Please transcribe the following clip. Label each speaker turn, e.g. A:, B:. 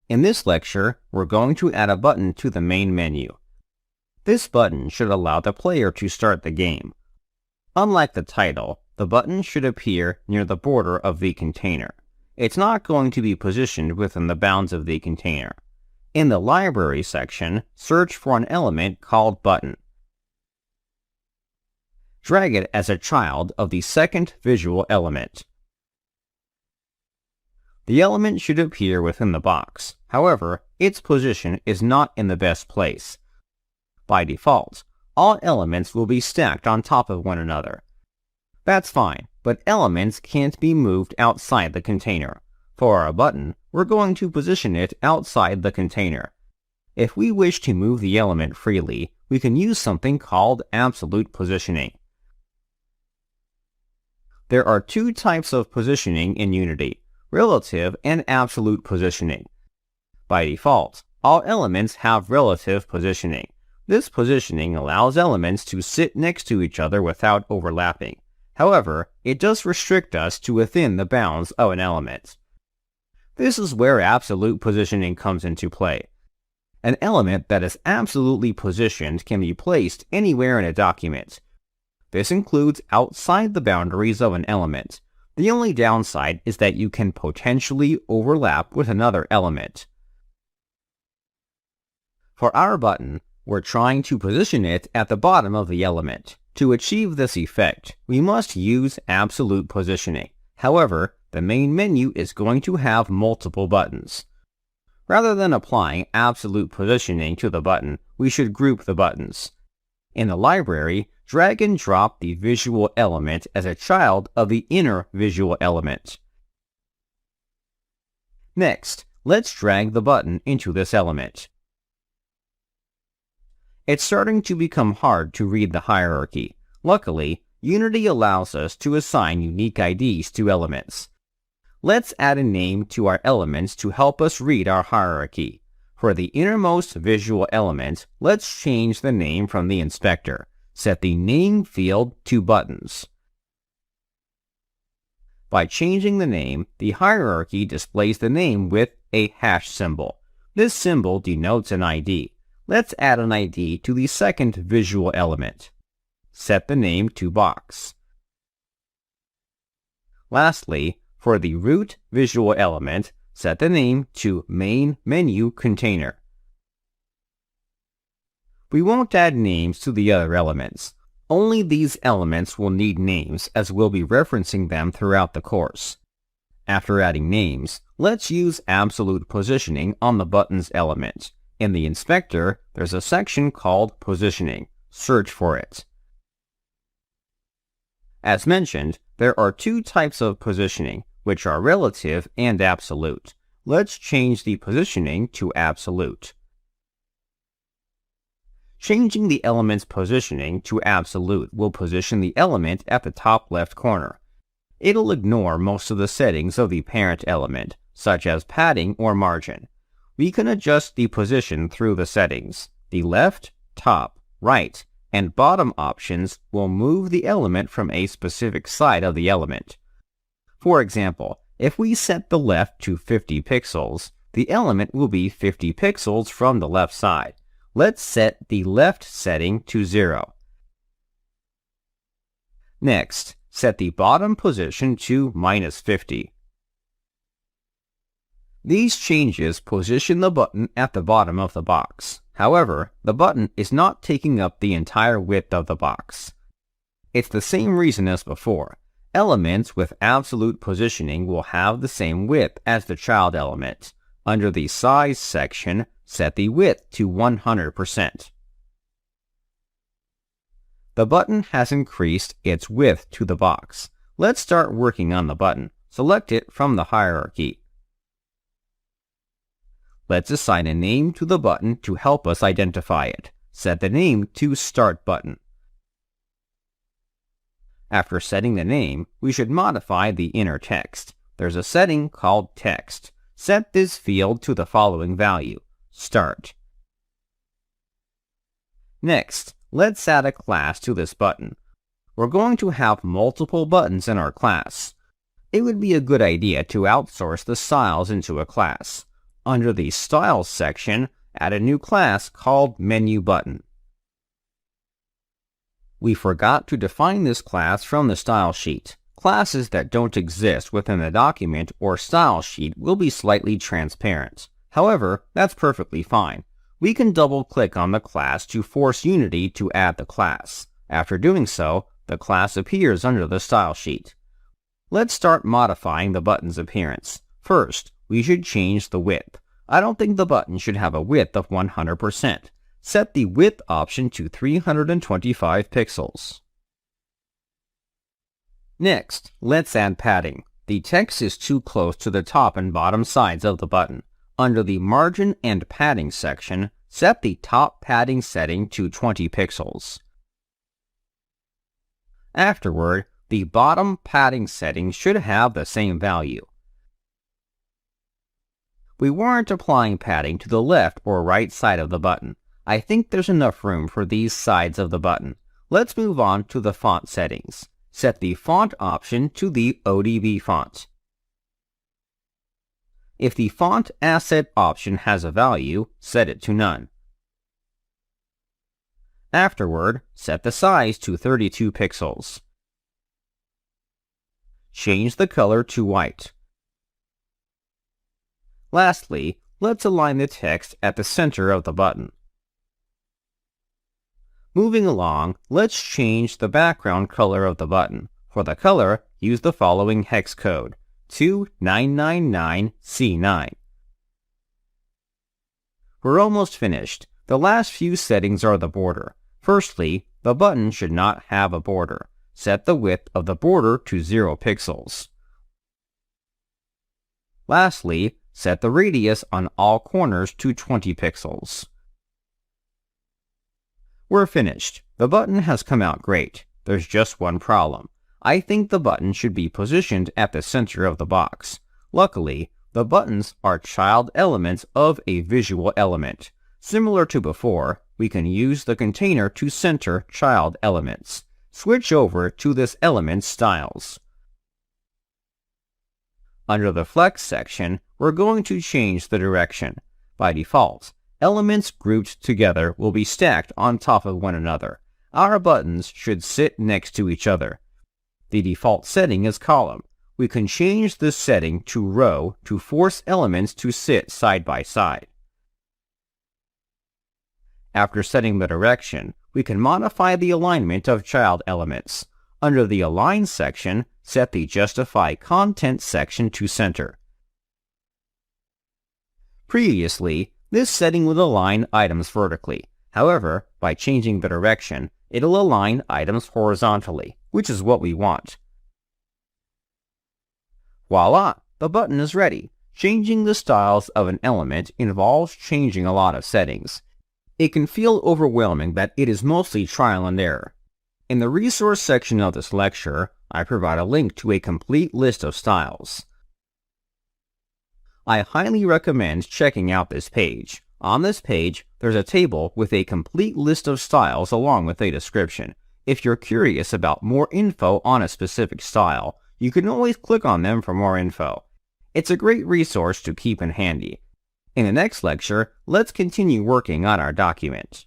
A: In this lecture, we're going to add a button to the main menu. This button should allow the player to start the game. Unlike the title, the button should appear near the border of the container. It's not going to be positioned within the bounds of the container. In the library section, search for an element called button. Drag it as a child of the second visual element. The element should appear within the box. However, its position is not in the best place. By default, all elements will be stacked on top of one another. That's fine, but elements can't be moved outside the container. For our button, we're going to position it outside the container. If we wish to move the element freely, we can use something called absolute positioning. There are two types of positioning in Unity: relative and absolute positioning. By default, all elements have relative positioning. This positioning allows elements to sit next to each other without overlapping. However, it does restrict us to within the bounds of an element. This is where absolute positioning comes into play. An element that is absolutely positioned can be placed anywhere in a document. This includes outside the boundaries of an element. The only downside is that you can potentially overlap with another element. For our button, we're trying to position it at the bottom of the element. To achieve this effect, we must use absolute positioning. However, the main menu is going to have multiple buttons. Rather than applying absolute positioning to the button, we should group the buttons. In the library, drag and drop the visual element as a child of the inner visual element. Next, let's drag the button into this element. It's starting to become hard to read the hierarchy. Luckily, Unity allows us to assign unique IDs to elements. Let's add a name to our elements to help us read our hierarchy. For the innermost visual element, let's change the name from the inspector. Set the name field to buttons. By changing the name, the hierarchy displays the name with a hash symbol. This symbol denotes an ID. Let's add an ID to the second visual element. Set the name to box. Lastly, for the root visual element, set the name to main menu container. We won't add names to the other elements. Only these elements will need names, as we'll be referencing them throughout the course. After adding names, let's use absolute positioning on the button's element. In the inspector, there's a section called Positioning. Search for it. As mentioned, there are two types of positioning, which are relative and absolute. Let's change the positioning to absolute. Changing the element's positioning to absolute will position the element at the top left corner. It'll ignore most of the settings of the parent element, such as padding or margin. We can adjust the position through the settings. The left, top, right, and bottom options will move the element from a specific side of the element. For example, if we set the left to 50 pixels, the element will be 50 pixels from the left side. Let's set the left setting to 0. Next, set the bottom position to -50. These changes position the button at the bottom of the box. However, the button is not taking up the entire width of the box. It's the same reason as before. Elements with absolute positioning will have the same width as the child element. Under the Size section, set the width to 100%. The button has increased its width to the box. Let's start working on the button. Select it from the hierarchy. Let's assign a name to the button to help us identify it. Set the name to Start Button. After setting the name, we should modify the inner text. There's a setting called Text. Set this field to the following value: Start. Next, let's add a class to this button. We're going to have multiple buttons in our class. It would be a good idea to outsource the styles into a class. Under the Styles section, add a new class called Menu Button. We forgot to define this class from the style sheet. Classes that don't exist within the document or style sheet will be slightly transparent. However, that's perfectly fine. We can double-click on the class to force Unity to add the class. After doing so, the class appears under the style sheet. Let's start modifying the button's appearance. First, we should change the width. I don't think the button should have a width of 100%. Set the width option to 325 pixels. Next, let's add padding. The text is too close to the top and bottom sides of the button. Under the Margin and Padding section, set the top padding setting to 20 pixels. Afterward, the bottom padding setting should have the same value. We weren't applying padding to the left or right side of the button. I think there's enough room for these sides of the button. Let's move on to the font settings. Set the font option to the ODB font. If the font asset option has a value, set it to none. Afterward, set the size to 32 pixels. Change the color to white. Lastly, let's align the text at the center of the button. Moving along, let's change the background color of the button. For the color, use the following hex code, 2999C9. We're almost finished. The last few settings are the border. Firstly, the button should not have a border. Set the width of the border to 0 pixels. Lastly, set the radius on all corners to 20 pixels. We're finished. The button has come out great. There's just one problem. I think the button should be positioned at the center of the box. Luckily, the buttons are child elements of a visual element. Similar to before, we can use the container to center child elements. Switch over to this element's styles. Under the Flex section, we're going to change the direction. By default, elements grouped together will be stacked on top of one another. Our buttons should sit next to each other. The default setting is column. We can change this setting to row to force elements to sit side by side. After setting the direction, we can modify the alignment of child elements. Under the Align section, set the Justify Content section to center. Previously, this setting would align items vertically. However, by changing the direction, it'll align items horizontally, which is what we want. Voila! The button is ready. Changing the styles of an element involves changing a lot of settings. It can feel overwhelming that it is mostly trial and error. In the resource section of this lecture, I provide a link to a complete list of styles. I highly recommend checking out this page. On this page, there's a table with a complete list of styles along with a description. If you're curious about more info on a specific style, you can always click on them for more info. It's a great resource to keep in handy. In the next lecture, let's continue working on our document.